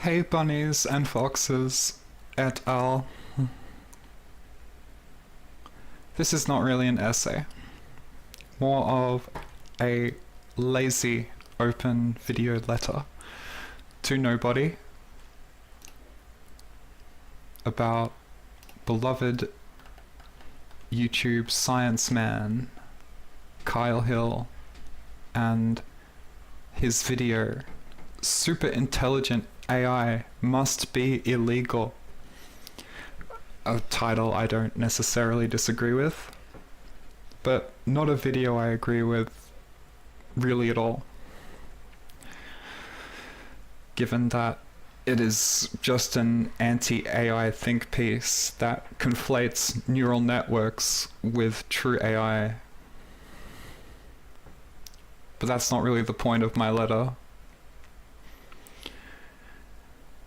Hey bunnies and foxes et al. This is not really an essay, more of a lazy open video letter to nobody about beloved YouTube science man Kyle Hill and his video Superintelligent AI must be illegal. A title I don't necessarily disagree with, but not a video I agree with really at all, given that it is just an anti-AI think piece that conflates neural networks with true AI. But that's not really the point of my letter.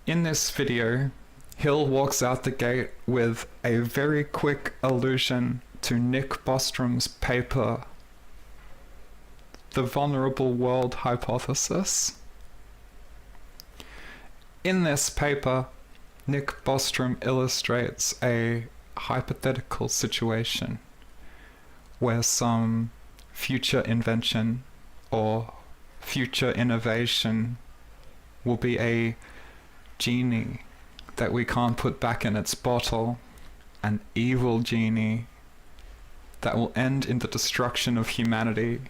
In this video, Hill walks out the gate with a very quick allusion to Nick Bostrom's paper, The Vulnerable World Hypothesis. In this paper, Nick Bostrom illustrates a hypothetical situation where some future invention or future innovation will be a genie that we can't put back in its bottle, an evil genie that will end in the destruction of humanity.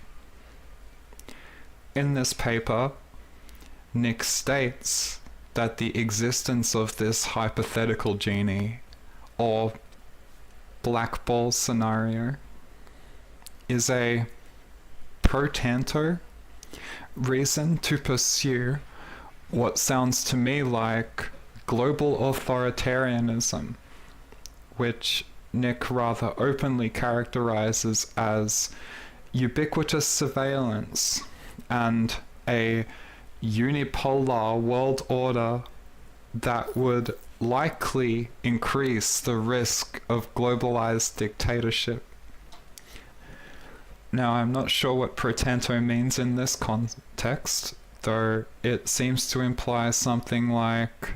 In this paper, Nick states that the existence of this hypothetical genie, or black ball scenario, is a pro tanto reason to pursue what sounds to me like global authoritarianism, which Nick rather openly characterizes as ubiquitous surveillance and a unipolar world order that would likely increase the risk of globalized dictatorship. Now, I'm not sure what pro tanto means in this context, though it seems to imply something like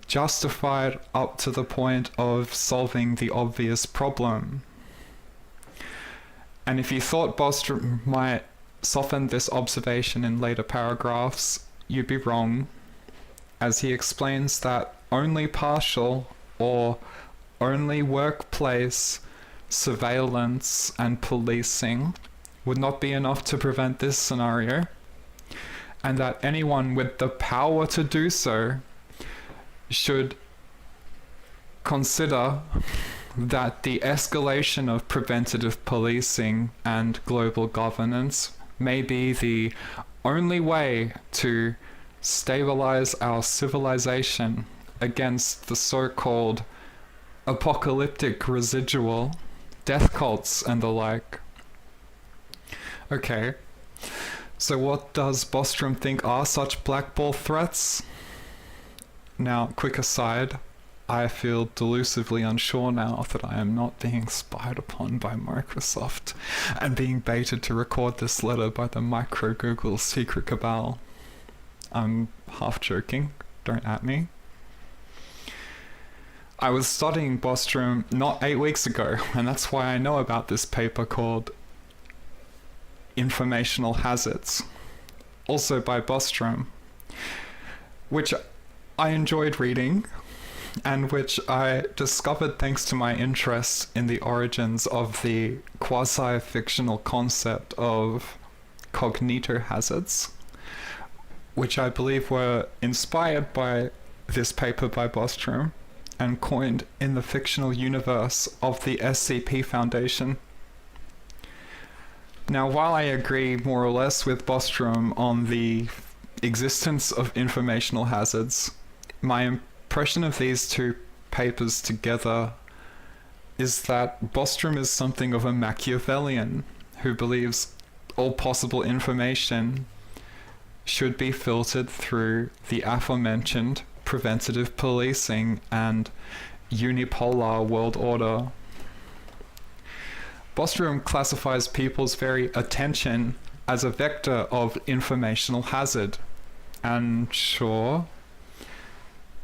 justified up to the point of solving the obvious problem. And if you thought Bostrom might soften this observation in later paragraphs, you'd be wrong, as he explains that only partial or only workplace surveillance and policing would not be enough to prevent this scenario, and that anyone with the power to do so should consider that the escalation of preventative policing and global governance may be the only way to stabilize our civilization against the so-called apocalyptic residual, death cults and the like. Okay, so what does Bostrom think are such blackball threats? Now, quick aside, I feel delusively unsure now that I am not being spied upon by Microsoft and being baited to record this letter by the micro Google secret cabal. I'm half joking, don't at me. I was studying Bostrom not 8 weeks ago, and that's why I know about this paper called Informational Hazards, also by Bostrom, which I enjoyed reading, and which I discovered thanks to my interest in the origins of the quasi-fictional concept of cognito hazards, which I believe were inspired by this paper by Bostrom and coined in the fictional universe of the SCP Foundation. Now, while I agree more or less with Bostrom on the existence of informational hazards, my impression of these two papers together is that Bostrom is something of a Machiavellian who believes all possible information should be filtered through the aforementioned preventative policing and unipolar world order. Bostrom classifies people's very attention as a vector of informational hazard, and sure,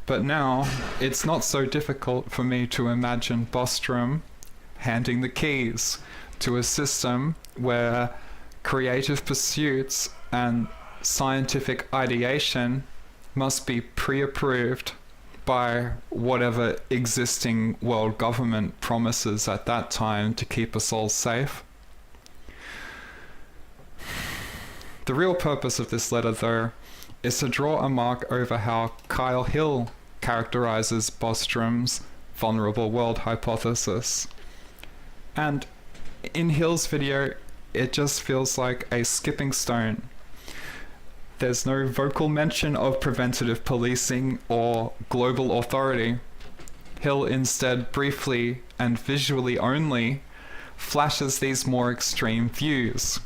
But now, it's not so difficult for me to imagine Bostrom handing the keys to a system where creative pursuits and scientific ideation must be pre-approved by whatever existing world government promises at that time to keep us all safe. The real purpose of this letter, though, is to draw a mark over how Kyle Hill characterizes Bostrom's vulnerable world hypothesis. And in Hill's video, it just feels like a skipping stone. There's no vocal mention of preventative policing or global authority. Hill instead briefly and visually only flashes these more extreme views,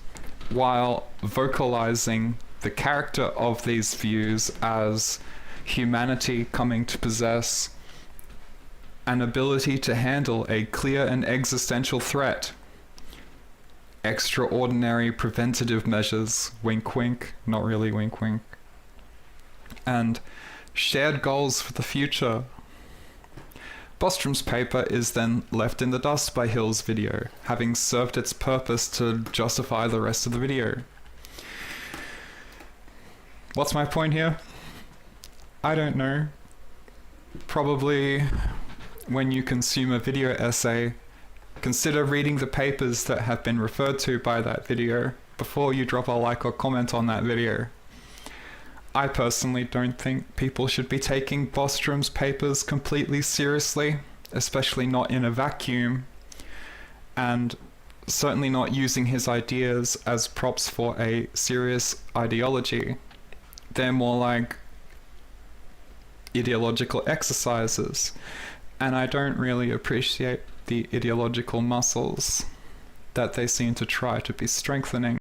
while vocalizing the character of these views as humanity coming to possess an ability to handle a clear and existential threat. Extraordinary preventative measures, wink wink, not really wink wink, and shared goals for the future. Bostrom's paper is then left in the dust by Hill's video, having served its purpose to justify the rest of the video. What's my point here? I don't know. Probably when you consume a video essay, consider reading the papers that have been referred to by that video before you drop a like or comment on that video. I personally don't think people should be taking Bostrom's papers completely seriously, especially not in a vacuum, and certainly not using his ideas as props for a serious ideology. They're more like ideological exercises, and I don't really appreciate the ideological muscles that they seem to try to be strengthening.